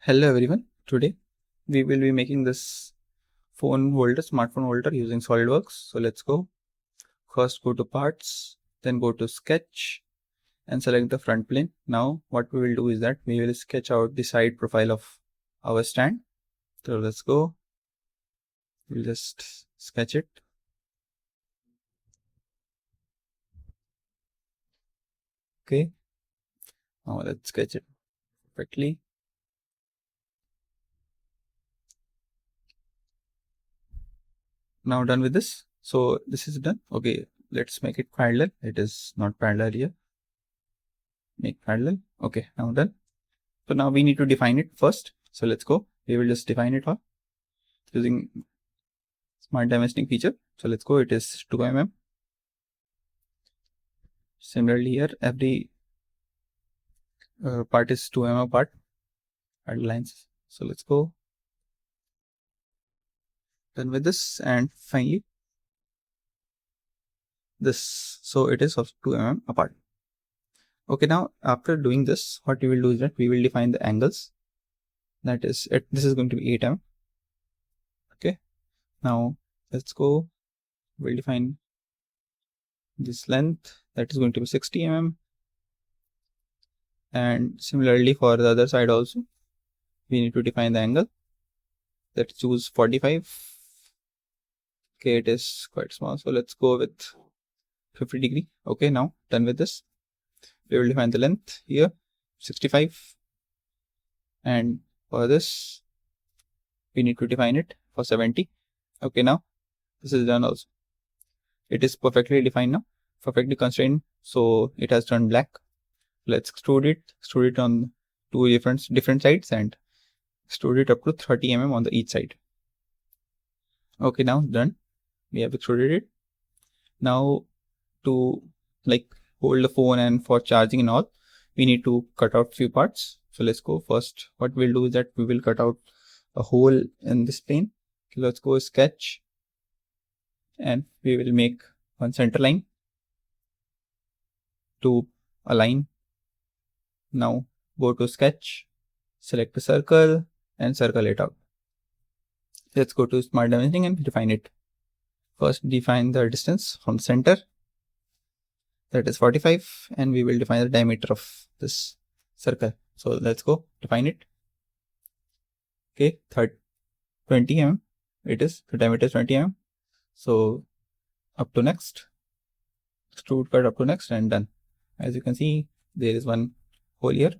Hello everyone. Today we will be making this smartphone holder using Solidworks. So let's go. First go to parts, then go to sketch and select the front plane. Now what we will do is that we will sketch out the side profile of our stand. So let's go. We'll just sketch it. Okay. Now let's sketch it perfectly. Now done with this. So this is done. Okay, let's make it parallel. It is not parallel here. Make parallel. Okay, now done. So now we need to define it first. So let's go. We will just define it all using smart dimensioning feature. So let's go. It is 2 mm. Similarly here, every part is 2 mm apart. Add lines. So let's go. Done with this, and finally this. So it is of 2 mm apart. Okay, now after doing this, what we will do is that we will define the angles. That is it. This is going to be 8 mm. Okay. Now let's go. We'll define this length. That is going to be 60 mm. And similarly for the other side also, we need to define the angle. Let's choose 45. Okay, it is quite small, so let's go with 50 degree. Okay, now done with this, we will define the length here 65, and for this we need to define it for 70. Okay, now this is done also. It is perfectly defined now, perfectly constrained, so it has turned black. Let's extrude it on two different sides and extrude it up to 30 mm on the each side. Okay, now done. We have extruded it. Now to hold the phone and for charging and all, we need to cut out few parts. So let's go. First, what we'll do is that we will cut out a hole in this plane. Okay, let's go sketch, and we will make one center line to align. Now go to sketch, select a circle and circle it out. Let's go to smart dimensioning and define it. First define the distance from center, that is 45, and we will define the diameter of this circle. So let's go define it. Okay, 20 mm it is, the diameter is 20 mm. So up to next, extrude cut up to next, and done. As you can see, there is one hole here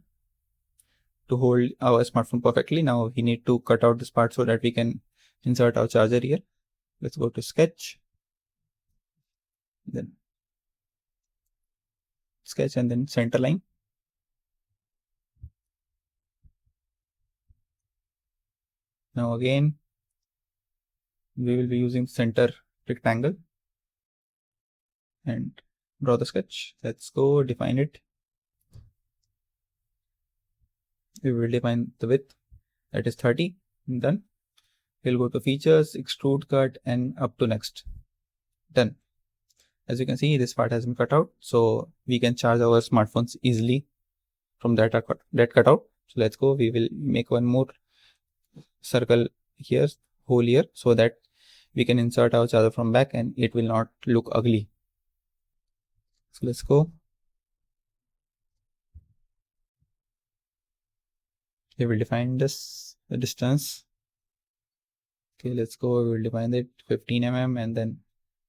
to hold our smartphone perfectly. Now we need to cut out this part so that we can insert our charger here. Let's go to sketch, then sketch, and then center line. Now again, we will be using center rectangle and draw the sketch. Let's go define it. We will define the width, that is 30. Done. We'll go to features, extrude cut, and up to next. Done. As you can see, this part has been cut out, so we can charge our smartphones easily from that cutout. So let's go. We will make one more circle here, hole here, so that we can insert our charger from back and it will not look ugly. So let's go. We will define the distance. Okay, let's go. We will define it 15 mm and then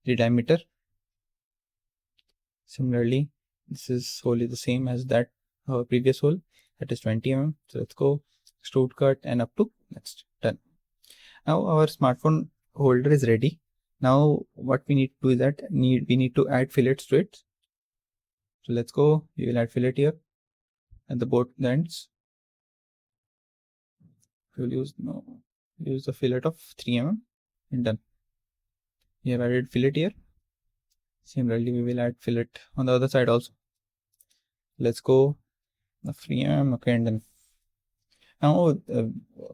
the diameter. Similarly, this is wholly the same as that our previous hole, that is 20 mm. So let's go extrude cut and up to next. Done. Now our smartphone holder is ready. Now what we need to do is that we need to add fillets to it. So let's go. We will add fillet here at the both ends. We will use the fillet of 3 mm and done. We have added fillet here. Similarly, we will add fillet on the other side also. Let's go the 3 mm. Okay, and then now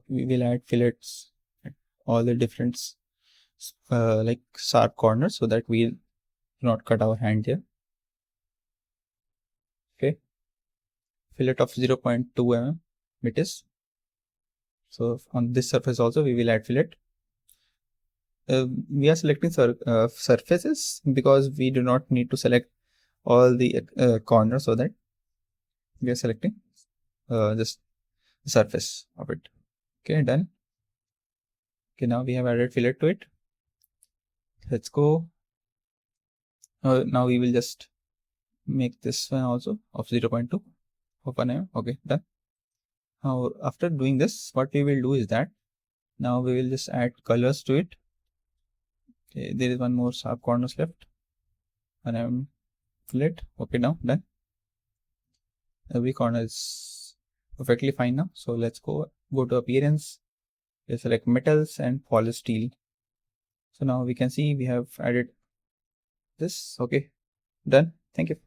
we will add fillets at all the different sharp corners so that we'll not cut our hand here. Okay, fillet of 0.2 mm it is. So on this surface also we will add fillet. We are selecting surfaces because we do not need to select all the corners, so that we are selecting just the surface of it. Okay, done. Okay, now we have added fillet to it. Let's go. Now we will just make this one also of 0.2 of 1 mm. Okay, done. Now after doing this, what we will do is that now we will just add colors to it. Okay, there is one more sharp corners left. 1 mm fillet. Okay, now done. Every corner is perfectly fine now. So let's go to appearance. We'll select metals and polished steel. So now we can see we have added this. Okay, done. Thank you.